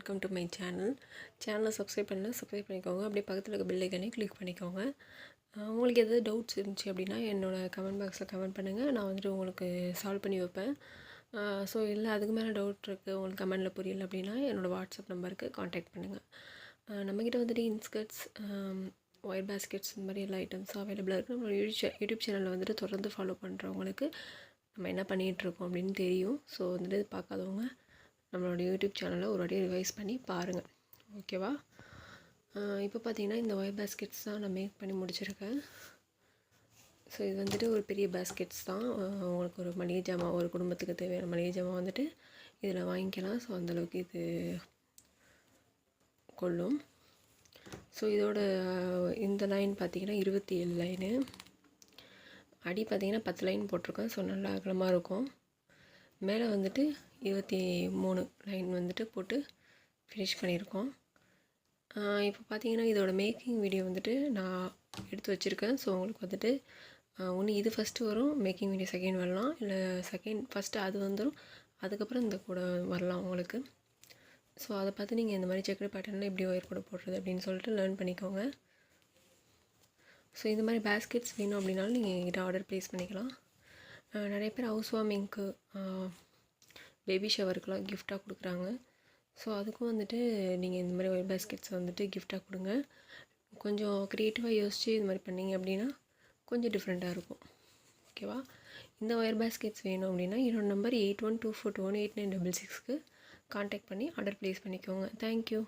Welcome to my சேனலை subscribe பண்ணல subscribe பண்ணிக்கோங்க. அப்படியே பக்கத்தில் இருக்க பெல் ஐக்கானே கிளிக் பண்ணிக்கோங்க. உங்களுக்கு எதாவது டவுட்ஸ் இருந்துச்சு அப்படின்னா என்னோடய கமெண்ட் பாக்ஸில் கமெண்ட் பண்ணுங்கள். நான் வந்துட்டு உங்களுக்கு சால்வ் பண்ணி வைப்பேன். ஸோ இல்லை அதுக்கு மேலே டவுட் இருக்குது, உங்களுக்கு கமெண்டில் புரியல அப்படின்னா என்னோடய வாட்ஸ்அப் நம்பருக்கு காண்டாக்ட் பண்ணுங்கள். நம்மக்கிட்ட வந்துட்டு இன்ஸ்கர்ட்ஸ், ஒயர் பேஸ்கெட்ஸ் இந்த மாதிரி எல்லா ஐட்டம்ஸும் அவைலபிளாக இருக்குது. நம்மளோட யூடியூப் சேனலில் வந்துட்டு தொடர்ந்து ஃபாலோ பண்ணுறவங்களுக்கு நம்ம என்ன பண்ணிகிட்ருக்கோம் அப்படின்னு தெரியும். ஸோ வந்துட்டு பார்க்காதவங்க நம்மளோட யூடியூப் சேனலை ஒரு வாட்டி ரிவைஸ் பண்ணி பாருங்கள், ஓகேவா? இப்போ பார்த்தீங்கன்னா இந்த ஒயர் பேஸ்கெட்ஸ் தான் நான் மேக் பண்ணி முடிச்சிருக்கேன். ஸோ இது வந்துட்டு ஒரு பெரிய பேஸ்கெட்ஸ் தான். உங்களுக்கு ஒரு மளிகை ஜாமான், ஒரு குடும்பத்துக்கு தேவையான மளிகை ஜாமான் வந்துட்டு இதில் வாங்கிக்கலாம். ஸோ அந்தளவுக்கு இது கொள்ளும். ஸோ இதோட இந்த லைன் பார்த்திங்கன்னா 27 லைனு, அடி பார்த்திங்கன்னா 10 லைன் போட்டிருக்கேன். ஸோ நல்லா அகலமாக இருக்கும். மேலே வந்துட்டு 23 லைன் வந்துட்டு போட்டு ஃபினிஷ் பண்ணியிருக்கோம். இப்போ பார்த்தீங்கன்னா இதோட மேக்கிங் வீடியோ வந்துட்டு நான் எடுத்து வச்சுருக்கேன். ஸோ உங்களுக்கு வந்துட்டு ஒன்று இது ஃபஸ்ட்டு வரும், மேக்கிங் வீடியோ செகண்ட் வரலாம், இல்லை ஃபஸ்ட்டு அது வந்துடும், அதுக்கப்புறம் இந்த கூட வரலாம் உங்களுக்கு. ஸோ அதை பார்த்து நீங்கள் இந்த மாதிரி செக்குடு பேட்டர்னில் எப்படி ஒயர் கூட போடுறது அப்படின்னு சொல்லிட்டு லேர்ன் பண்ணிக்கோங்க. ஸோ இந்த மாதிரி பேஸ்கெட்ஸ் வேணும் அப்படின்னாலும் நீங்கள் என்கிட்ட ஆர்டர் ப்ளேஸ் பண்ணிக்கலாம். நிறைய பேர் ஹவுஸ் வார்மிங்க்கு, பேபி ஷவருக்கெலாம் கிஃப்டாக கொடுக்குறாங்க. ஸோ அதுக்கும் வந்துட்டு நீங்கள் இந்த மாதிரி ஒயர் பேஸ்கெட்ஸை வந்துட்டு கிஃப்டாக கொடுங்க. கொஞ்சம் க்ரியேட்டிவாக யோசித்து இது மாதிரி பண்ணிங்க அப்படின்னா கொஞ்சம் டிஃப்ரெண்ட்டாக இருக்கும், ஓகேவா? இந்த ஒயர் பேஸ்கெட்ஸ் வேணும் அப்படின்னா என்னோட நம்பர் 8124218966க்கு கான்டாக்ட் பண்ணி ஆர்டர் ப்ளேஸ் பண்ணிக்கோங்க. தேங்க்யூ.